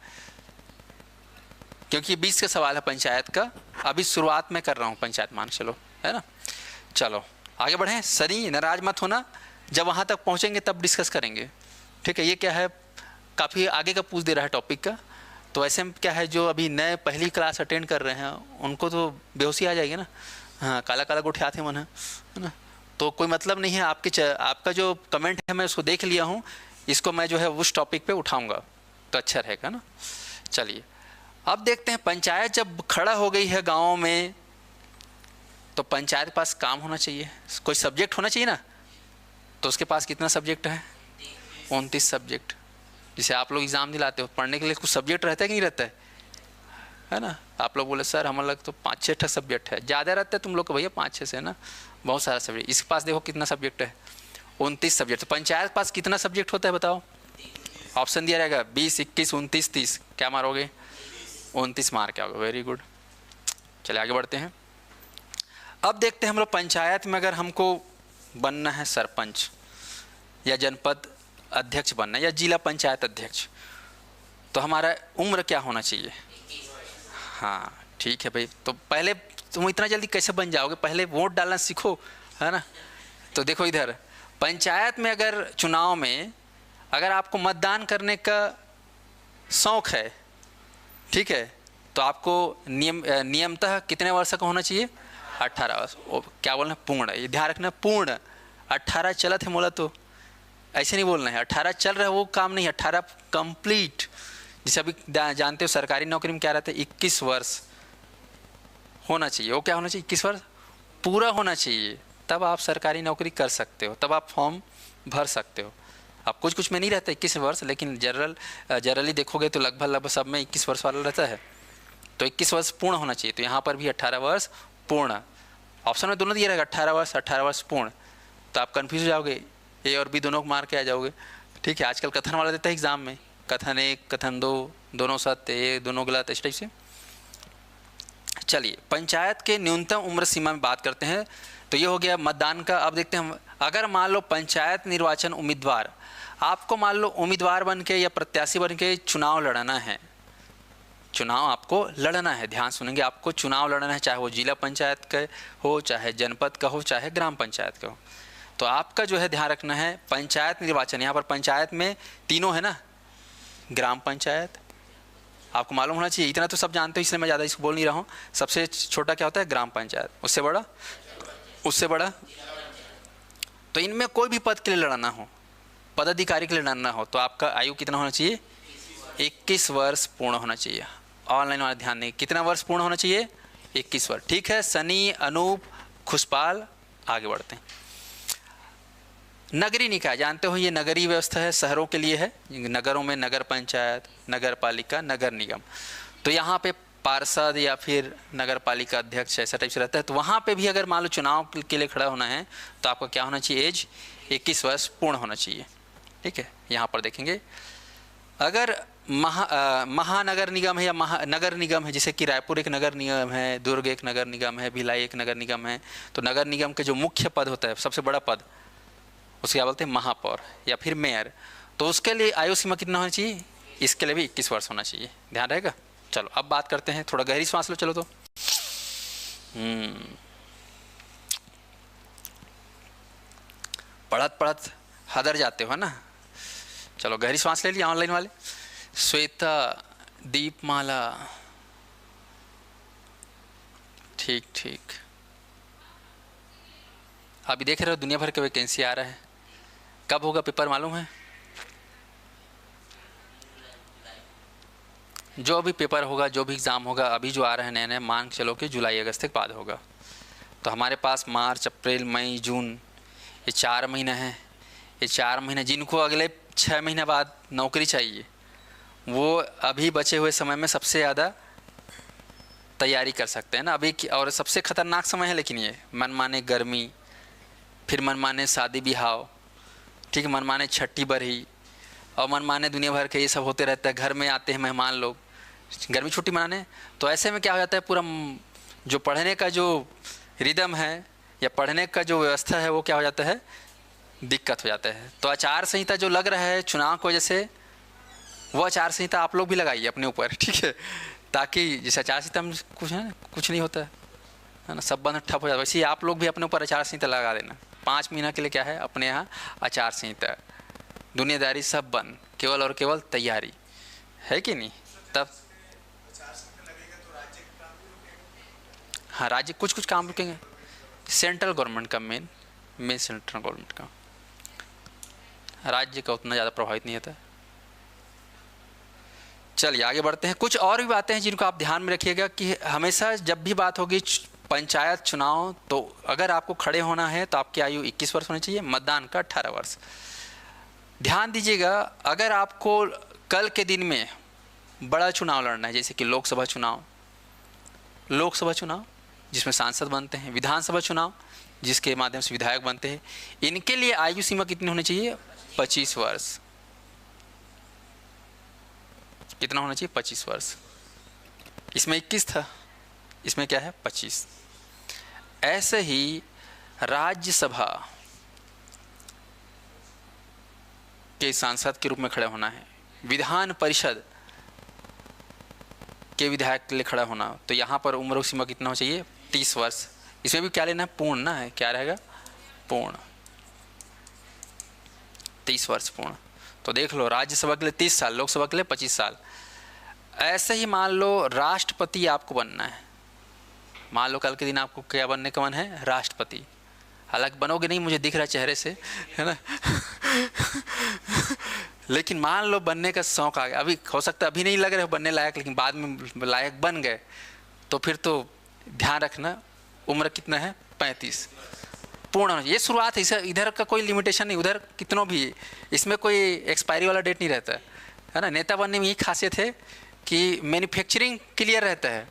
क्योंकि 20 का सवाल है पंचायत का, अभी शुरुआत में कर रहा हूँ पंचायत, मान चलो, है ना। चलो आगे बढ़ें। सनी नाराज मत होना, जब वहाँ तक पहुँचेंगे तब डिस्कस करेंगे, ठीक है। ये क्या है, काफ़ी आगे का पूछ दे रहा है टॉपिक का, तो ऐसे में क्या है, जो अभी नए पहली क्लास अटेंड कर रहे हैं उनको तो बेहोशी आ जाएगी ना। हाँ, काला काला गोठे थे मन है ना, तो कोई मतलब नहीं है। आपका जो कमेंट है मैं उसको देख लिया हूँ, इसको मैं जो है उस टॉपिक पे उठाऊंगा तो अच्छा रहेगा ना। चलिए अब देखते हैं, पंचायत जब खड़ा हो गई है गाँव में तो पंचायत के पास काम होना चाहिए, कोई सब्जेक्ट होना चाहिए ना। तो उसके पास कितना सब्जेक्ट है, 29 सब्जेक्ट। जिसे आप लोग एग्ज़ाम दिलाते हो, पढ़ने के लिए कुछ सब्जेक्ट रहता है कि नहीं रहता है ना। आप लोग बोले सर हमारे लग तो 5-6 सब्जेक्ट है, ज़्यादा रहता है तुम लोग को भैया 5-6 से, है ना, बहुत सारा सब्जेक्ट। इसके पास देखो कितना सब्जेक्ट है, 29 सब्जेक्ट। तो पंचायत के पास कितना सब्जेक्ट होता है बताओ, ऑप्शन दिया रहेगा 20, 21, 29, 30, क्या मारोगे 29 मार के आओगे, वेरी गुड। चलिए आगे बढ़ते हैं। अब देखते हैं हम लोग पंचायत में अगर हमको बनना है सरपंच या जनपद अध्यक्ष बनना है या जिला पंचायत अध्यक्ष, तो हमारा उम्र क्या होना चाहिए। हाँ ठीक है भाई, तो पहले तुम इतना जल्दी कैसे बन जाओगे, पहले वोट डालना सीखो, है ना। तो देखो इधर पंचायत में अगर चुनाव में अगर आपको मतदान करने का शौक़ है, ठीक है, तो आपको नियमतः कितने वर्ष का होना चाहिए, 18 वर्ष। क्या बोलना, पूर्ण, ये ध्यान रखना, पूर्ण। 18 चलत है मोला तो ऐसे नहीं बोलना है, 18 चल रहा है वो काम नहीं, 18 कंप्लीट। जैसे अभी जानते हो सरकारी नौकरी में क्या रहता है, 21 वर्ष होना चाहिए। वो क्या होना चाहिए, 21 वर्ष पूरा होना चाहिए, तब आप सरकारी नौकरी कर सकते हो, तब आप फॉर्म भर सकते हो। अब कुछ कुछ में नहीं रहता 21 वर्ष, लेकिन जनरली देखोगे तो लगभग सब में 21 वर्ष वाला रहता है। तो 21 वर्ष पूर्ण होना चाहिए, तो यहाँ पर भी 18 वर्ष पूर्ण। ऑप्शन में दोनों दिया रहेगा 18 वर्ष 18 वर्ष पूर्ण, तो आप कन्फ्यूज हो जाओगे, ए और बी दोनों को मार के आ जाओगे, ठीक है। आजकल कथन वाला देता है एग्जाम में, कथन 1 कथन 2 दोनों सत्य, ये दोनों गलत, इस टाइप से। चलिए पंचायत के न्यूनतम उम्र सीमा में बात करते हैं, तो ये हो गया मतदान का। अब देखते हैं हम, अगर मान लो पंचायत निर्वाचन उम्मीदवार, आपको मान लो उम्मीदवार बन के या प्रत्याशी बन के चुनाव लड़ना है, चुनाव आपको लड़ना है, ध्यान सुनेंगे, आपको चुनाव लड़ना है, चाहे वो जिला पंचायत का हो, चाहे जनपद का हो, चाहे ग्राम पंचायत का हो। तो आपका जो है ध्यान रखना है, पंचायत निर्वाचन, यहाँ पर पंचायत में तीनों है ना, ग्राम पंचायत आपको मालूम होना चाहिए, इतना तो सब जानते हो इसलिए मैं ज़्यादा इसको बोल नहीं रहा हूँ। सबसे छोटा क्या होता है, ग्राम पंचायत, उससे बड़ा, उससे बड़ा। तो इनमें कोई भी पद के लिए लड़ना हो, पदाधिकारी के लिए लड़ना हो, तो आपका आयु कितना होना चाहिए, 21 वर्ष पूर्ण होना चाहिए। ऑनलाइन वाला ध्यान नहीं, कितना वर्ष पूर्ण होना चाहिए, 21 वर्ष, ठीक है। सनी, अनूप, खुशपाल, आगे बढ़ते हैं। नगरीय निकाय, जानते हो ये नगरीय व्यवस्था है, शहरों के लिए है, नगरों में नगर पंचायत, नगर पालिका, नगर निगम। तो यहाँ पे पार्षद या फिर नगर पालिका अध्यक्ष ऐसा टाइप से रहता है। तो वहाँ पे भी अगर मान लो चुनाव के लिए खड़ा होना है तो आपको क्या होना चाहिए, एज 21 वर्ष पूर्ण होना चाहिए, ठीक है। यहाँ पर देखेंगे, अगर महानगर निगम है या नगर निगम है, जैसे कि रायपुर एक नगर निगम है, दुर्ग एक नगर निगम है, भिलाई एक नगर निगम है, तो नगर निगम के जो मुख्य पद होता है, सबसे बड़ा पद, उसके क्या बोलते हैं, महापौर या फिर मेयर। तो उसके लिए आयु सीमा कितना होना चाहिए, इसके लिए भी 21 वर्ष होना चाहिए, ध्यान रहेगा। चलो अब बात करते हैं, थोड़ा गहरी सांस लो, चलो तो पढ़त पढ़त हदर जाते हो ना। चलो गहरी सांस ले लिया ऑनलाइन वाले। श्वेता, दीपमाला, ठीक ठीक। अभी देख रहे हो दुनिया भर के वैकेंसी आ रहा है, कब होगा पेपर मालूम है, जो भी पेपर होगा, जो भी एग्ज़ाम होगा, अभी जो आ रहे हैं नए नए, मान के चलो कि जुलाई अगस्त के बाद होगा। तो हमारे पास मार्च, अप्रैल, मई, जून, ये 4 महीने हैं। ये 4 महीने जिनको अगले 6 महीने बाद नौकरी चाहिए, वो अभी बचे हुए समय में सबसे ज़्यादा तैयारी कर सकते हैं ना अभी और सबसे ख़तरनाक समय है। लेकिन ये मनमाने गर्मी, फिर मनमाने शादी ब्याह, ठीक है, मनमाने छठी बरही और मनमाने दुनिया भर के ये सब होते रहता है। घर में आते हैं मेहमान लोग गर्मी छुट्टी मनाने, तो ऐसे में क्या हो जाता है, पूरा जो पढ़ने का जो रिदम है या पढ़ने का जो व्यवस्था है वो क्या हो जाता है, दिक्कत हो जाता है। तो आचार संहिता जो लग रहा है चुनाव की वजह से, वो आचार संहिता आप लोग भी लगाइए अपने ऊपर, ठीक है, ताकि जैसे आचार संहिता में कुछ है ना, कुछ नहीं होता है ना, सब बंद ठप हो जाता है, वैसे ही आप लोग भी अपने ऊपर आचार संहिता लगा देना। 5 महीना के लिए क्या है, अपने यहाँ आचार संहिता, दुनियादारी सब बंद, केवल और केवल तैयारी, है कि नहीं। तब हाँ, राज्य कुछ कुछ काम रुकेंगे, सेंट्रल गवर्नमेंट का मेन सेंट्रल गवर्नमेंट का, राज्य का उतना ज़्यादा प्रभावित नहीं होता। चलिए आगे बढ़ते हैं। कुछ और भी बातें हैं जिनको आप ध्यान में रखिएगा कि हमेशा जब भी बात होगी पंचायत चुनाव, तो अगर आपको खड़े होना है तो आपकी आयु 21 वर्ष होनी चाहिए, मतदान का 18 वर्ष। ध्यान दीजिएगा, अगर आपको कल के दिन में बड़ा चुनाव लड़ना है, जैसे कि लोकसभा चुनाव जिसमें सांसद बनते हैं, विधानसभा चुनाव जिसके माध्यम से विधायक बनते हैं, इनके लिए आयु सीमा कितनी होनी चाहिए, 25 वर्ष। कितना होना चाहिए, 25 वर्ष। इसमें 21 था, इसमें क्या है, 25। ऐसे ही राज्यसभा के सांसद के रूप में खड़े होना है, विधान परिषद के विधायक के लिए खड़ा होना, तो यहाँ पर उम्र सीमा कितना होना चाहिए, 30 वर्ष। इसमें भी क्या लेना है, पूर्ण ना है, क्या रहेगा, पूर्ण, 30 वर्ष पूर्ण। तो देख लो, राज्यसभा के लिए 30 साल, लोकसभा के लिए 25 साल। ऐसे ही मान लो राष्ट्रपति आपको बनना है, मान लो कल के दिन आपको क्या बनने का मन है, राष्ट्रपति। हालांकि बनोगे नहीं, मुझे दिख रहा है चेहरे से, है ना लेकिन मान लो बनने का शौक आ गया, अभी हो सकता है अभी नहीं लग रहे हो बनने लायक, लेकिन बाद में लायक बन गए, तो फिर तो ध्यान रखना उम्र कितना है, 35 पूर्ण होना। ये शुरुआत है, इधर का कोई लिमिटेशन नहीं, उधर कितनों भी, इसमें कोई एक्सपायरी वाला डेट नहीं रहता है ना। नेता बनने में यही खासियत है कि मैन्युफैक्चरिंग क्लियर रहता है,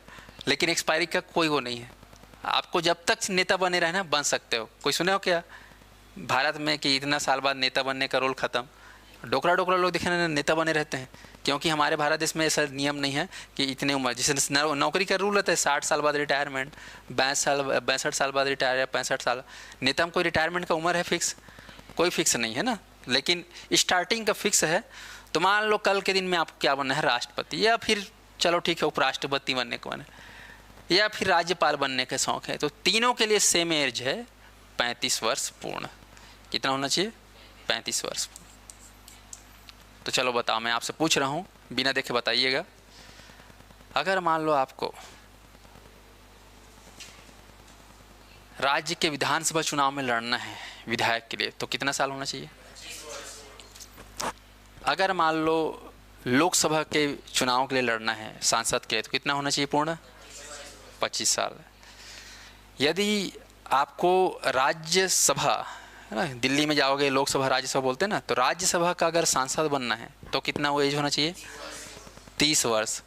लेकिन एक्सपायरी का कोई वो नहीं है। आपको जब तक नेता बने रहना बन सकते हो। कोई सुने हो क्या भारत में कि इतना साल बाद नेता बनने का रोल ख़त्म? डोकरा लोग दिखने नेता बने रहते हैं, क्योंकि हमारे भारत देश में ऐसा नियम नहीं है कि इतने उम्र, जैसे नौकरी का रूल रहता है 60 साल बाद रिटायरमेंट, 62 साल बाद रिटायर या 65 साल। नेता में कोई रिटायरमेंट का उम्र है फिक्स? कोई फिक्स नहीं है ना, लेकिन स्टार्टिंग का फिक्स है। तो मान लो कल के दिन में आपको क्या बनना है, राष्ट्रपति, या फिर चलो ठीक है उपराष्ट्रपति बनने का मन है, या फिर राज्यपाल बनने का शौक है, तो तीनों के लिए सेम एज है, 35 वर्ष पूर्ण। कितना होना चाहिए, 35 वर्ष। तो चलो बताओ, मैं आपसे पूछ रहा हूँ, बिना देखे बताइएगा। अगर मान लो आपको राज्य के विधानसभा चुनाव में लड़ना है विधायक के लिए, तो कितना साल होना चाहिए? अगर मान लो लोकसभा के चुनाव के लिए लड़ना है सांसद के लिए, तो कितना होना चाहिए पूर्ण? 25 साल। यदि आपको राज्यसभा, है ना, दिल्ली में जाओगे लोकसभा राज्यसभा बोलते हैं ना, तो राज्यसभा का अगर सांसद बनना है तो कितना वो एज होना चाहिए? 30 वर्ष।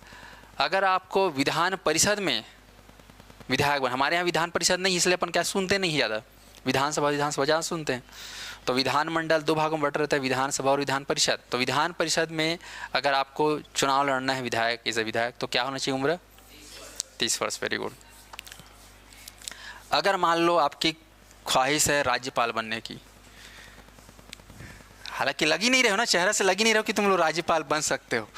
अगर आपको विधान परिषद में विधायक बन, हमारे यहाँ विधान परिषद नहीं, इसलिए अपन क्या सुनते नहीं ज़्यादा, विधानसभा ज़्यादा सुनते हैं। तो विधानमंडल 2 भागों में बटा रहता है, विधानसभा और विधान परिषद। तो विधान परिषद में अगर आपको चुनाव लड़ना है विधायक, एज ए विधायक, तो क्या होना चाहिए उम्र? 30 वर्ष। Very good. अगर मान लो आपकी ख्वाहिश है राज्यपाल बनने की, हालांकि लग ही नहीं रहे हो ना, चेहरा से लग ही नहीं रहे हो कि तुम लोग राज्यपाल बन सकते हो,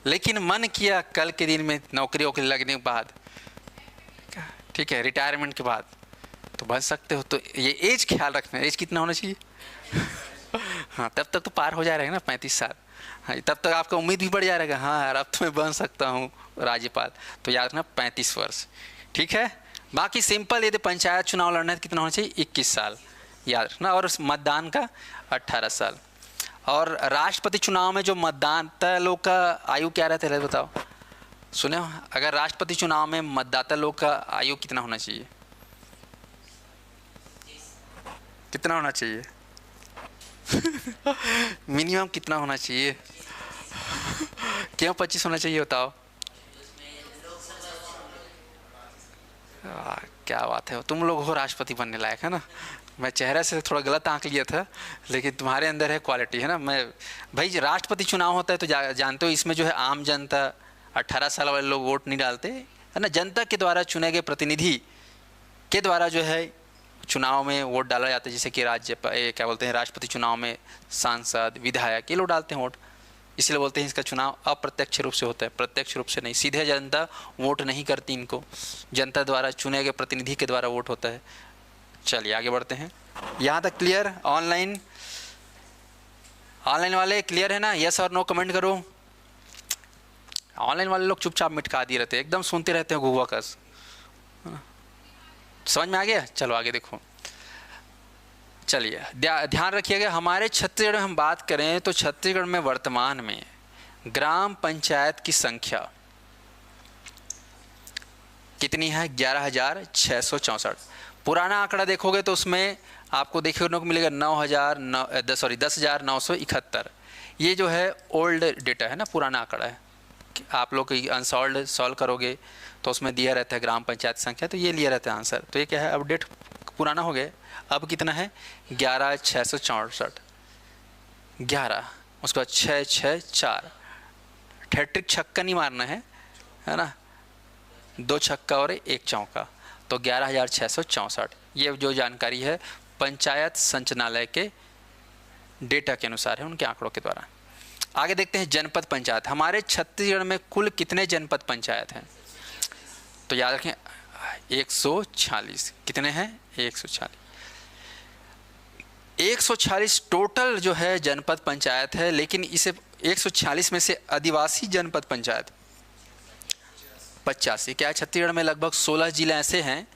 लेकिन मन किया कल के दिन में नौकरियों के लगने के बाद, ठीक है, रिटायरमेंट के बाद, तो बन सकते हो। तो ये एज ख्याल रखना, एज कितना होना चाहिए हाँ, तब तक तो पार हो जा रहेगा ना 35 साल। हाँ, तब तक आपका उम्मीद भी बढ़ जाएगा, हाँ यार अब तो मैं बन सकता हूँ राज्यपाल। तो याद रखना 35 वर्ष, ठीक है। बाकी सिंपल, यदि पंचायत चुनाव लड़ना है तो कितना होना चाहिए? 21 साल, याद रखना। और मतदान का 18 साल। और राष्ट्रपति चुनाव में जो मतदान लोग का आयु क्या रहता है बताओ? सुने हो? अगर राष्ट्रपति चुनाव में मतदाता लोग का आयु कितना होना चाहिए? कितना होना चाहिए? मिनिमम कितना होना चाहिए? क्यों 25 होना चाहिए बताओ? क्या बात है, तुम लोग हो राष्ट्रपति बनने लायक, है ना। मैं चेहरे से थोड़ा गलत आंक लिया था, लेकिन तुम्हारे अंदर है क्वालिटी, है ना। मैं भाई राष्ट्रपति चुनाव होता है तो जानते हो इसमें जो है आम जनता 18 साल वाले लोग वोट नहीं डालते, है ना। जनता के द्वारा चुने गए प्रतिनिधि के द्वारा जो है चुनाव में वोट डाला जाता है। जैसे कि क्या बोलते हैं, राष्ट्रपति चुनाव में सांसद, विधायक, ये लोग डालते हैं वोट। इसलिए बोलते हैं इसका चुनाव अप्रत्यक्ष रूप से होता है, प्रत्यक्ष रूप से नहीं। सीधे जनता वोट नहीं करती इनको, जनता द्वारा चुने गए प्रतिनिधि के द्वारा वोट होता है। चलिए आगे बढ़ते हैं। यहाँ तक क्लियर? ऑनलाइन वाले क्लियर है ना? यस और नो कमेंट करो। ऑनलाइन वाले लोग चुपचाप मिटका दिए रहते हैं, एकदम सुनते रहते हैं घुआ कस। समझ में आ गया? चलो आगे देखो। चलिए ध्यान रखिएगा, हमारे छत्तीसगढ़ में हम बात करें तो छत्तीसगढ़ में वर्तमान में ग्राम पंचायत की संख्या कितनी है? 11,664। पुराना आंकड़ा देखोगे तो उसमें आपको देखने को मिलेगा 10,971। ये जो है ओल्ड डेटा है ना, पुराना आंकड़ा है। आप लोग अनसॉल्व सॉल्व करोगे तो उसमें दिया रहता है ग्राम पंचायत संख्या, तो ये लिया रहता है आंसर। तो ये क्या है, अपडेट पुराना हो गया। अब कितना है? 11,664। 11 उसके बाद 664, हैट्रिक छक्का नहीं मारना है ना, 2 छक्का और 1 चौका, तो 11,664। ये जो जानकारी है पंचायत संचालनालय के डेटा के अनुसार है, उनके आंकड़ों के द्वारा। आगे देखते हैं जनपद पंचायत। हमारे छत्तीसगढ़ में कुल कितने जनपद पंचायत हैं? तो याद रखें 146। कितने हैं? 146। 146 टोटल जो है जनपद पंचायत है, लेकिन इसे 146 में से आदिवासी जनपद पंचायत 85। क्या है? छत्तीसगढ़ में लगभग 16 जिले ऐसे हैं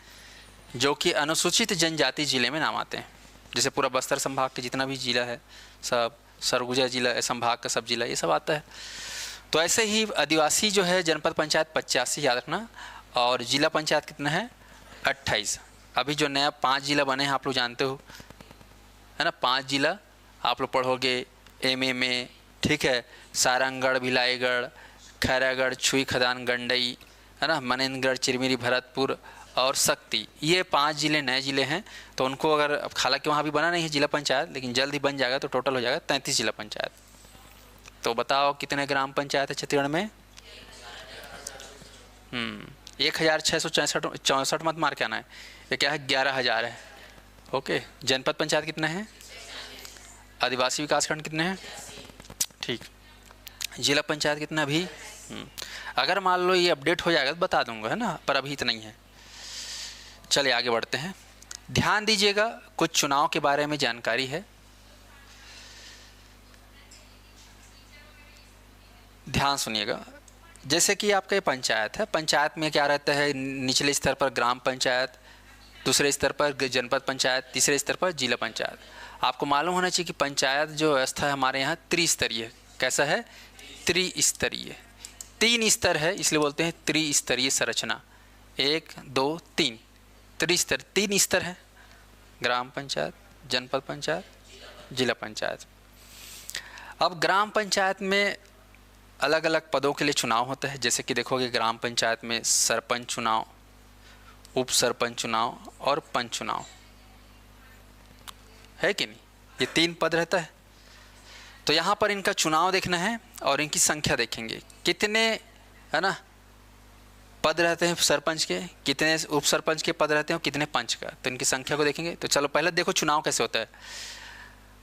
जो कि अनुसूचित जनजाति जिले में नाम आते हैं। जैसे पूरा बस्तर संभाग के जितना भी जिला है सब, सरगुजा जिला संभाग का सब जिला, ये सब आता है। तो ऐसे ही आदिवासी जो है जनपद पंचायत 85 याद रखना। और जिला पंचायत कितना है? 28। अभी जो नया 5 जिला बने हैं आप लोग जानते हो, है ना। 5 जिला आप लोग पढ़ोगे एमए में, ठीक है। सारंगढ़, भिलाईगढ़, खैरागढ़, छुई खदान, गंडई, है ना, मनेन्द्रगढ़, चिरमिरी, भरतपुर और शक्ति, ये 5 जिले नए जिले हैं। तो उनको अगर, हालांकि वहाँ भी बना नहीं है जिला पंचायत, लेकिन जल्द ही बन जाएगा, तो टोटल हो जाएगा 33 जिला पंचायत। तो बताओ कितने ग्राम पंचायत है छत्तीसगढ़ में? 1,664 मत मार के आना है। ये क्या है? 11,000 है। ओके। जनपद पंचायत कितना है? आदिवासी विकास खंड कितने हैं? ठीक। जिला पंचायत कितना अभी? अगर मान लो ये अपडेट हो जाएगा तो बता दूंगा, है ना, पर अभी इतना ही है। चलिए आगे बढ़ते हैं। ध्यान दीजिएगा, कुछ चुनाव के बारे में जानकारी है, ध्यान सुनिएगा। जैसे कि आपका ये पंचायत है, पंचायत में क्या रहता है? निचले स्तर पर ग्राम पंचायत, दूसरे स्तर पर जनपद पंचायत, तीसरे स्तर पर जिला पंचायत। आपको मालूम होना चाहिए कि पंचायत जो व्यवस्था है हमारे यहाँ त्रिस्तरीय। कैसा है? त्रिस्तरीय। 3 स्तर है, इसलिए बोलते हैं त्रिस्तरीय संरचना। 1 2 3 त्रिस्तर, 3 स्तर है, ग्राम पंचायत, जनपद पंचायत, जिला पंचायत। अब ग्राम पंचायत में अलग अलग पदों के लिए चुनाव होता है। जैसे कि देखोगे ग्राम पंचायत में सरपंच चुनाव, उप सरपंच चुनाव और पंच चुनाव, है कि नहीं? ये 3 पद रहता है। तो यहाँ पर इनका चुनाव देखना है और इनकी संख्या देखेंगे, कितने, है ना, पद रहते हैं सरपंच के, कितने उप सरपंच के पद रहते हैं और कितने पंच का। तो इनकी संख्या को देखेंगे। तो चलो पहले देखो चुनाव कैसे होता है।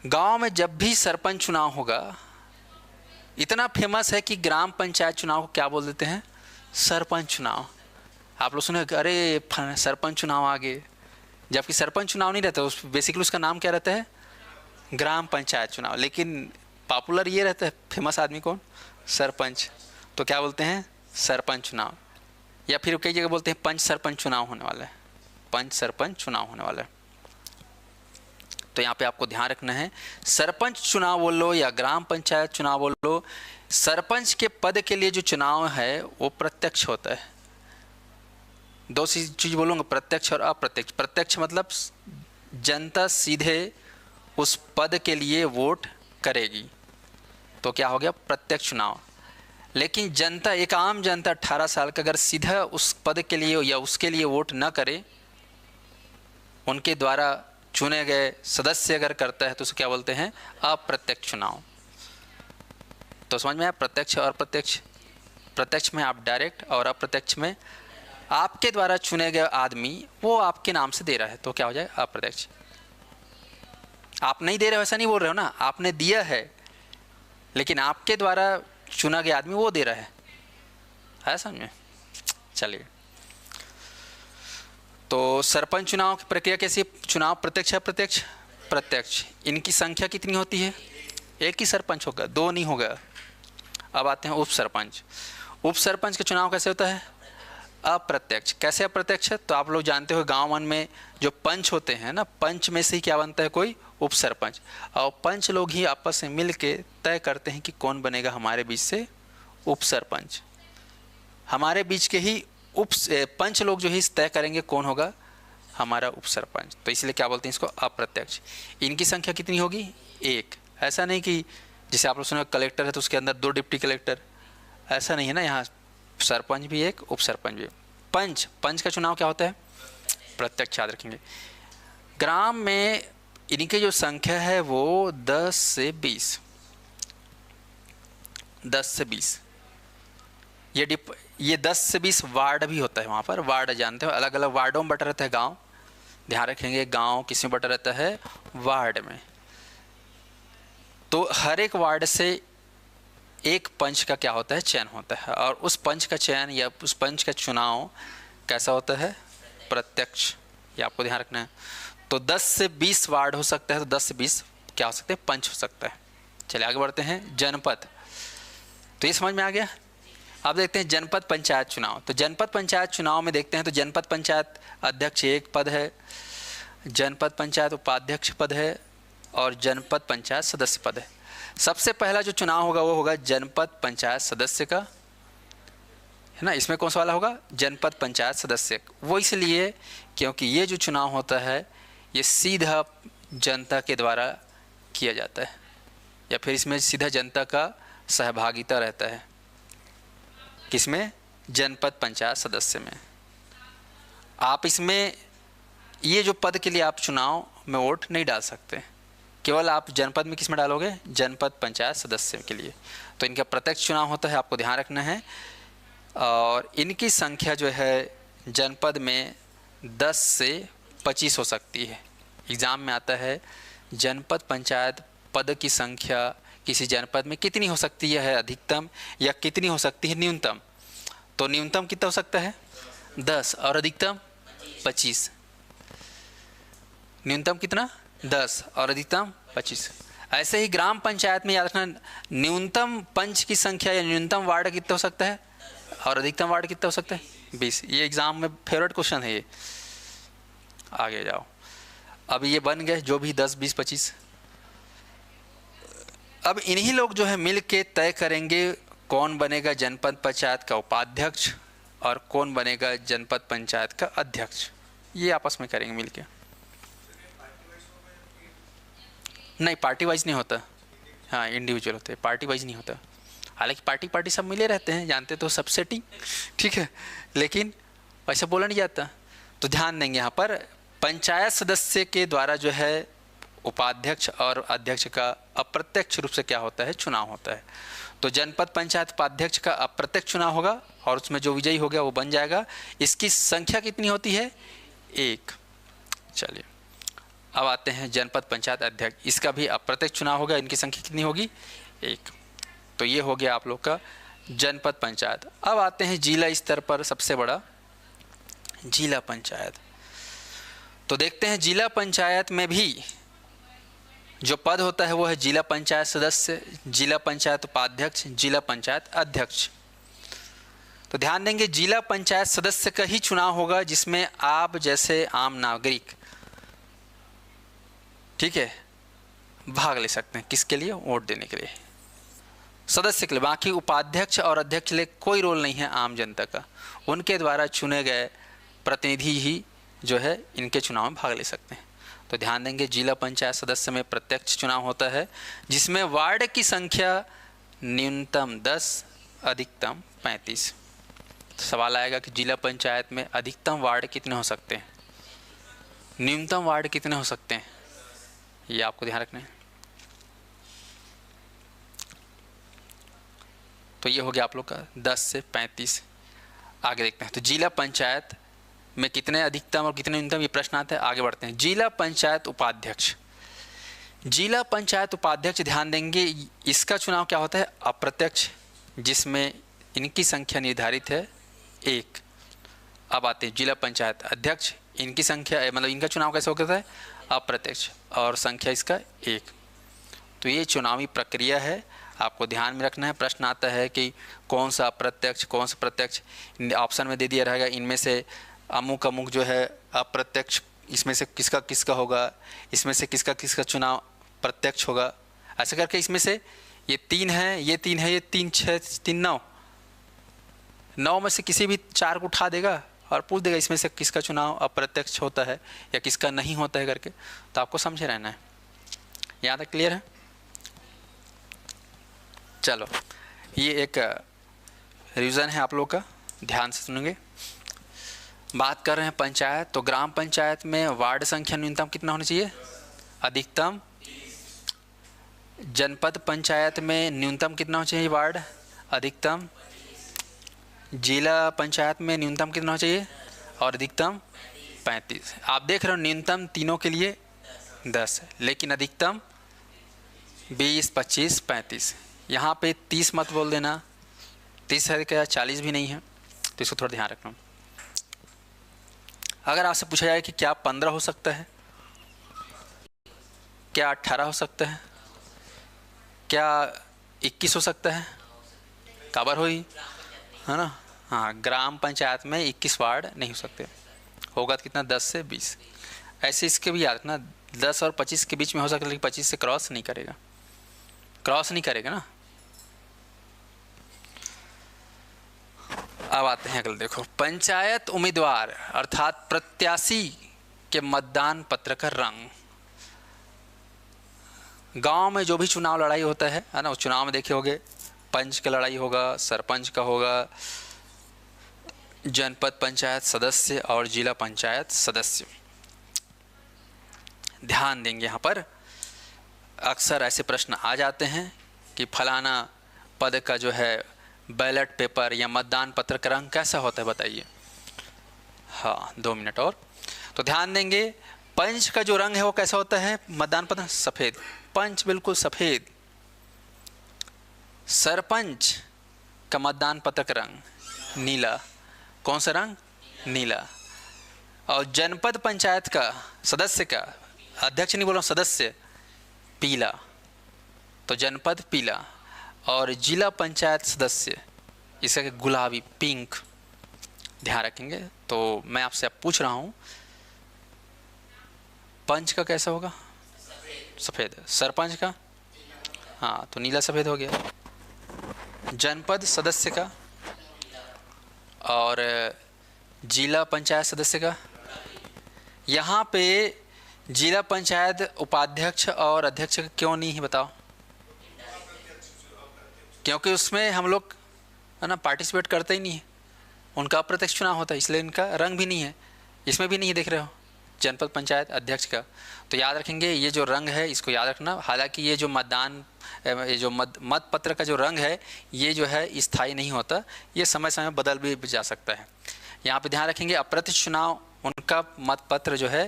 गांव में जब भी सरपंच चुनाव होगा, इतना फेमस है कि ग्राम पंचायत चुनाव को क्या बोल देते हैं? सरपंच चुनाव। आप लोग सुने, अरे सरपंच चुनाव आ गए, जबकि सरपंच चुनाव नहीं रहता, उस बेसिकली उसका नाम क्या रहता है? ग्राम पंचायत चुनाव। लेकिन पॉपुलर ये रहता है, फेमस आदमी कौन? सरपंच। तो क्या बोलते हैं? सरपंच चुनाव। या फिर कई जगह बोलते हैं पंच सरपंच चुनाव होने वाला है, पंच सरपंच चुनाव होने वाला है। तो यहाँ पे आपको ध्यान रखना है, सरपंच चुनाव बोल लो या ग्राम पंचायत चुनाव बोल लो, सरपंच के पद के लिए जो चुनाव है वो प्रत्यक्ष होता है। दो चीज बोलूँगा, प्रत्यक्ष और अप्रत्यक्ष। प्रत्यक्ष मतलब जनता सीधे उस पद के लिए वोट करेगी, तो क्या हो गया, प्रत्यक्ष चुनाव। लेकिन जनता, एक आम जनता 18 साल का अगर सीधा उस पद के लिए या उसके लिए वोट न करे, उनके द्वारा चुने गए सदस्य अगर करता है तो उसे क्या बोलते हैं, अप्रत्यक्ष चुनाव। तो समझ में आया, प्रत्यक्ष और अप्रत्यक्ष। प्रत्यक्ष में आप डायरेक्ट, और अप्रत्यक्ष में आपके द्वारा चुने गए आदमी वो आपके नाम से दे रहा है, तो क्या हो जाए, अप्रत्यक्ष। आप नहीं दे रहे हो ऐसा नहीं बोल रहे हो ना, आपने दिया है लेकिन आपके द्वारा चुना गया आदमी वो दे रहा है समझ में। चलिए, तो सरपंच चुनाव की प्रक्रिया कैसी, चुनाव प्रत्यक्ष है, प्रत्यक्ष, प्रत्यक्ष। इनकी संख्या कितनी होती है, एक ही सरपंच होगा, दो नहीं होगा। अब आते हैं उप सरपंच। उप सरपंच का चुनाव कैसे होता है, अप्रत्यक्ष। कैसे अप्रत्यक्ष, तो आप लोग जानते हो गांव वन में जो पंच होते हैं ना, पंच में से ही क्या बनता है, कोई उप सरपंच। और पंच लोग ही आपस में मिल के तय करते हैं कि कौन बनेगा हमारे बीच से उप सरपंच। हमारे बीच के ही पंच लोग जो है तय करेंगे कौन होगा हमारा उप सरपंच, तो इसलिए क्या बोलते हैं इसको, अप्रत्यक्ष। इनकी संख्या कितनी होगी, एक। ऐसा नहीं कि जैसे आप लोग सुना कलेक्टर है तो उसके अंदर 2 डिप्टी कलेक्टर, ऐसा नहीं है ना, यहाँ सरपंच भी एक, उप सरपंच भी। पंच का चुनाव क्या होता है, प्रत्यक्ष, याद रखेंगे। ग्राम में इनकी जो संख्या है वो 10 से 20, 10 से 20। ये 10 से 20 वार्ड भी होता है वहाँ पर। वार्ड जानते हो, अलग अलग वार्डों में बटा रहता है गांव, ध्यान रखेंगे, गांव किस में बटा रहता है, वार्ड में। तो हर एक वार्ड से एक पंच का क्या होता है, चयन होता है, और उस पंच का चयन या उस पंच का चुनाव कैसा होता है, प्रत्यक्ष। ये आपको ध्यान रखना है। तो 10 से 20 वार्ड हो सकता है, तो 10 से 20 क्या हो सकते हैं, पंच हो सकता है। चलिए आगे बढ़ते हैं, जनपद। तो ये समझ में आ गया। अब देखते हैं जनपद पंचायत चुनाव। तो जनपद पंचायत चुनाव में देखते हैं, तो जनपद पंचायत अध्यक्ष एक पद है, जनपद पंचायत उपाध्यक्ष पद है, और जनपद पंचायत सदस्य पद है। सबसे पहला जो चुनाव होगा वो होगा जनपद पंचायत सदस्य का, है ना। इसमें कौन सा वाला होगा, जनपद पंचायत सदस्य। वो इसलिए क्योंकि ये जो चुनाव होता है ये सीधा जनता के द्वारा किया जाता है, या फिर इसमें सीधा जनता का सहभागिता रहता है। किसमें, जनपद पंचायत सदस्य में। आप इसमें ये जो पद के लिए आप चुनाव में वोट नहीं डाल सकते, केवल आप जनपद में किस में डालोगे, जनपद पंचायत सदस्य के लिए। तो इनका प्रत्यक्ष चुनाव होता है, आपको ध्यान रखना है। और इनकी संख्या जो है जनपद में 10 से 25 हो सकती है। एग्ज़ाम में आता है जनपद पंचायत पद की संख्या किसी जनपद में कितनी हो सकती है अधिकतम, या कितनी हो सकती है न्यूनतम। तो न्यूनतम कितना हो सकता है, 10, और अधिकतम 25। न्यूनतम कितना, 10, और अधिकतम 25। ऐसे ही ग्राम पंचायत में याद रखना, न्यूनतम पंच की संख्या या न्यूनतम वार्ड कितना हो सकता है, और अधिकतम वार्ड कितना हो सकता है, 20। ये एग्जाम में फेवरेट क्वेश्चन है ये। आगे जाओ, अब ये बन गए जो भी 10, 20, 25। अब इन्हीं लोग जो है मिल के तय करेंगे कौन बनेगा जनपद पंचायत का उपाध्यक्ष और कौन बनेगा जनपद पंचायत का अध्यक्ष। ये आपस में करेंगे मिल के। नहीं, पार्टी वाइज नहीं होता, हाँ इंडिविजुअल होते हैं, पार्टी वाइज नहीं होता। हालांकि पार्टी सब मिले रहते हैं, जानते तो सब सेटिंग, ठीक है, लेकिन ऐसा बोला नहीं जाता। तो ध्यान देंगे यहाँ पर, पंचायत सदस्य के द्वारा जो है उपाध्यक्ष और अध्यक्ष का अप्रत्यक्ष रूप से क्या होता है, चुनाव होता है। तो जनपद पंचायत उपाध्यक्ष का अप्रत्यक्ष चुनाव होगा और उसमें जो विजयी हो गया वो बन जाएगा। इसकी संख्या कितनी होती है, 1। चलिए अब आते हैं जनपद पंचायत अध्यक्ष, इसका भी अप्रत्यक्ष चुनाव होगा, इनकी संख्या कितनी होगी, 1। तो ये हो गया आप लोग का जनपद पंचायत। अब आते हैं जिला स्तर पर सबसे बड़ा जिला पंचायत। तो देखते हैं जिला पंचायत में भी जो पद होता है वो है जिला पंचायत सदस्य, जिला पंचायत उपाध्यक्ष, जिला पंचायत अध्यक्ष। तो ध्यान देंगे जिला पंचायत सदस्य का ही चुनाव होगा जिसमें आप जैसे आम नागरिक, ठीक है, भाग ले सकते हैं। किसके लिए? वोट देने के लिए, सदस्य के लिए। बाकी उपाध्यक्ष और अध्यक्ष के लिए कोई रोल नहीं है आम जनता का, उनके द्वारा चुने गए प्रतिनिधि ही जो है इनके चुनाव में भाग ले सकते हैं। तो ध्यान देंगे, जिला पंचायत सदस्य में प्रत्यक्ष चुनाव होता है, जिसमें वार्ड की संख्या न्यूनतम 10, अधिकतम 35। सवाल आएगा कि जिला पंचायत में अधिकतम वार्ड कितने हो सकते हैं, न्यूनतम वार्ड कितने हो सकते हैं, ये आपको ध्यान रखना है। तो ये हो गया आप लोग का 10 से 35। आगे देखते हैं, तो जिला पंचायत में कितने अधिकतम और कितने न्यूनतम, ये प्रश्न आता है। आगे बढ़ते हैं, जिला पंचायत उपाध्यक्ष। जिला पंचायत उपाध्यक्ष, ध्यान देंगे, इसका चुनाव क्या होता है? अप्रत्यक्ष, जिसमें इनकी संख्या निर्धारित है 1। अब आते हैं जिला पंचायत अध्यक्ष, इनकी संख्या मतलब इनका चुनाव कैसे होता है? अप्रत्यक्ष, और संख्या इसका 1। तो ये चुनावी प्रक्रिया है, आपको ध्यान में रखना है। प्रश्न आता है कि कौन सा अप्रत्यक्ष कौन सा प्रत्यक्ष, ऑप्शन में दे दिया रहेगा इनमें से अमुक अमुक जो है अप्रत्यक्ष, इसमें से किसका किसका होगा, इसमें से किसका किसका चुनाव प्रत्यक्ष होगा, ऐसे करके इसमें से ये 3 है, ये 3 है, ये 3 6 3 9, 9 में से किसी भी 4 को उठा देगा और पूछ देगा इसमें से किसका चुनाव अप्रत्यक्ष होता है या किसका नहीं होता है करके। तो आपको समझे रहना है। यहाँ तक क्लियर है? चलो, ये एक रिवीजन है आप लोग का, ध्यान से सुनेंगे। बात कर रहे हैं पंचायत, तो ग्राम पंचायत में वार्ड संख्या न्यूनतम कितना होना चाहिए? अधिकतम। जनपद पंचायत में न्यूनतम कितना होना चाहिए वार्ड? अधिकतम। जिला पंचायत में न्यूनतम कितना होना चाहिए और अधिकतम 35। आप देख रहे हो न्यूनतम तीनों के लिए 10, लेकिन अधिकतम 20, 25, 35। यहाँ पे 30 मत बोल देना, 30 है क्या, 40 भी नहीं है, तो इसको थोड़ा ध्यान रखना। अगर आपसे पूछा जाए कि क्या 15 हो सकता है, क्या 18 हो सकता है, क्या 21 हो सकता है, काबर हो ही, है ना? हाँ, ग्राम पंचायत में 21 वार्ड नहीं हो सकते, होगा तो कितना, 10 से 20। ऐसे इसके भी याद रखना, 10 और 25 के बीच में हो सकता है, लेकिन 25 से क्रॉस नहीं करेगा, क्रॉस नहीं करेगा ना। अब आते हैं अगले, देखो, पंचायत उम्मीदवार अर्थात प्रत्याशी के मतदान पत्र का रंग। गांव में जो भी चुनाव लड़ाई होता है ना, उस चुनाव में देखे होगे पंच का लड़ाई होगा, सरपंच का होगा, जनपद पंचायत सदस्य और जिला पंचायत सदस्य। ध्यान देंगे, यहाँ पर अक्सर ऐसे प्रश्न आ जाते हैं कि फलाना पद का जो है बैलेट पेपर या मतदान पत्र का रंग कैसा होता है बताइए। हाँ, 2 मिनट और। तो ध्यान देंगे, पंच का जो रंग है वो कैसा होता है? मतदान पत्र सफ़ेद, पंच बिल्कुल सफ़ेद। सरपंच का मतदान पत्र का रंग नीला, कौन सा रंग? नीला। और जनपद पंचायत का सदस्य का, अध्यक्ष नहीं बोल रहा हूँ, सदस्य, पीला, तो जनपद पीला। और जिला पंचायत सदस्य इसका गुलाबी, पिंक। ध्यान रखेंगे। तो मैं आपसे अब पूछ रहा हूँ, पंच का कैसा होगा? सफ़ेद। सरपंच का? हाँ, तो नीला सफ़ेद हो गया। जनपद सदस्य का और जिला पंचायत सदस्य का? यहाँ पे जिला पंचायत उपाध्यक्ष और अध्यक्ष का क्यों नहीं है बताओ? क्योंकि उसमें हम लोग है ना पार्टिसिपेट करते ही नहीं है, उनका अप्रत्यक्ष चुनाव होता है, इसलिए इनका रंग भी नहीं है, इसमें भी नहीं है, देख रहे हो, जनपद पंचायत अध्यक्ष का। तो याद रखेंगे, ये जो रंग है इसको याद रखना। हालांकि ये जो मतदान, ये जो मत पत्र का जो रंग है ये जो है स्थायी नहीं होता, ये समय समय बदल भी जा सकता है। यहाँ पे ध्यान रखेंगे, अप्रत्यक्ष चुनाव उनका मत पत्र जो है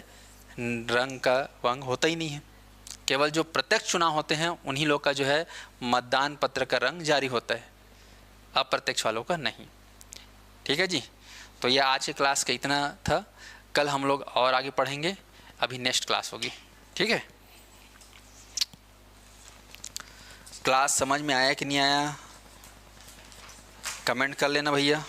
रंग का रंग होता ही नहीं है, केवल जो प्रत्यक्ष चुनाव होते हैं उन्हीं लोग का जो है मतदान पत्र का रंग जारी होता है, अप्रत्यक्ष वालों का नहीं। ठीक है जी। तो ये आज की क्लास का इतना था, कल हम लोग और आगे पढ़ेंगे, अभी नेक्स्ट क्लास होगी। ठीक है, क्लास समझ में आया कि नहीं आया कमेंट कर लेना भैया।